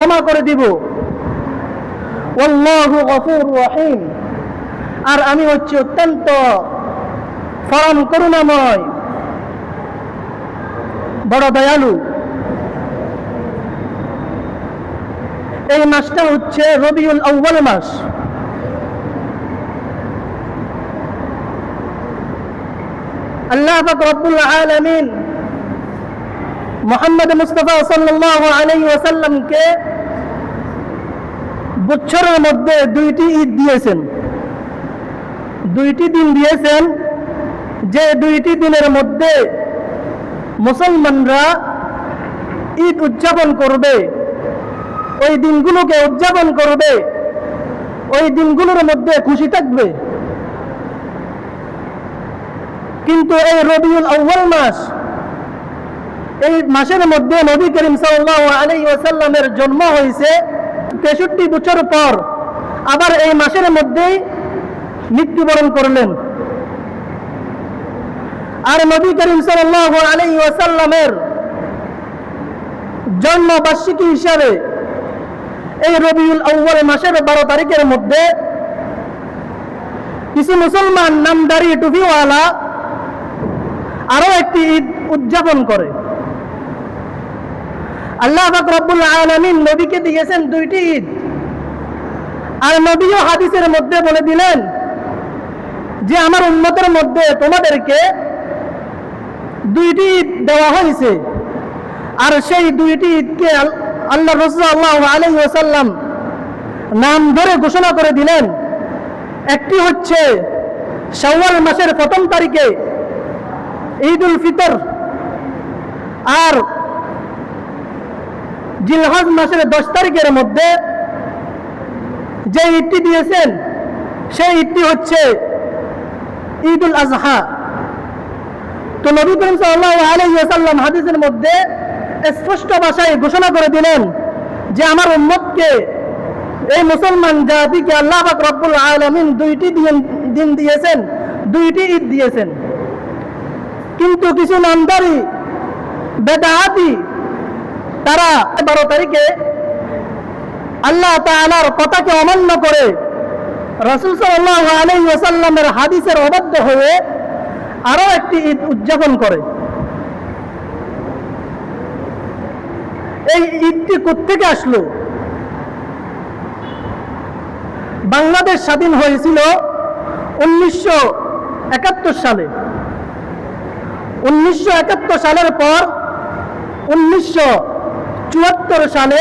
ক্ষমা করে দিব। আল্লাহু গফুরুর রহিম, আর আমি হচ্ছে অত্যন্ত পরম করুণাময়, বড় দয়ালু। এই মাসটা হচ্ছে রবিউল আউয়াল মাস। আল্লাহ পাক রব্বুল আলামিন মুহাম্মদ মুস্তাফা সাল্লাল্লাহু আলাইহি ওয়াসাল্লামকে বছরের মধ্যে দুইটি ঈদ দিয়েছেন, দুইটি দিন দিয়েছেন, যে দুইটি দিনের মধ্যে মুসলমানরা ঈদ উদযাপন করবে, ওই দিনগুলোকে উদযাপন করবে, ওই দিনগুলোর মধ্যে খুশি থাকবে। কিন্তু এই রবিউল আউয়াল মাস, এই মাসের মধ্যে নবী করিম সাল্লাল্লাহু আলাইহি ওয়াসাল্লামের জন্ম হয়েছে 63 বছর পর, আবার এই মাসের মধ্যেই মৃত্যুবরণ করলেন। আর নবী করিম সাল্লাল্লাহু আলাইহি ওয়াসাল্লামের জন্মবার্ষিকী হিসাবে এই রবিউল আউয়াল মাসের 12 তারিখের মধ্যে কিছু মুসলমান নামদারি টুপিওয়ালা আরো একটি ঈদ উদযাপন করে। আল্লাহ পাক রব্বুল আলামিন নবীকে দিয়েছেন দুইটি ঈদ, আর নবীও হাদিসের মধ্যে বলে দিলেন যে আমার উম্মতের মধ্যে তোমাদেরকে দুইটি ঈদ দেওয়া হয়েছে। আর সেই দুইটি ঈদকে আল্লাহ রাসূল সাল্লাল্লাহু আলাইহি ওয়াসাল্লাম নাম ধরে ঘোষণা করে দিলেন। একটি হচ্ছে শাওয়াল মাসের 1ম তারিখে ঈদুল ফিতর, আর জিলহজ মাসের 10 তারিখের মধ্যে যে ঈদটি দিয়েছেন সেই ঈদটি হচ্ছে ঈদুল আজহা। তো নবী করিম সাল্লাল্লাহু আলাইহি ওয়াসাল্লাম হাদিসের মধ্যে স্পষ্ট ভাষায় ঘোষণা করে দিলেন যে আমার উম্মতকে, এই মুসলমান জাতিকে আল্লাহ পাক রব্বুল আলামিন দুইটি দিন দিয়েছেন, দুইটি ঈদ দিয়েছেন। কিন্তু কিছু নামদারি বেদাতি তারা 12 তারিখে আল্লাহ তাআলার কথাকে অমান্য করে রাসূল সাল্লাল্লাহু আলাইহি ওয়াসাল্লামের হাদিসের অবাধ্য হয়ে আরো একটি ঈদ উদযাপন করে। এই ঈদটি কোত্থেকে আসলো? বাংলাদেশ স্বাধীন হয়েছিল 1971 সালে। 1971 সালের পর 1974 সালে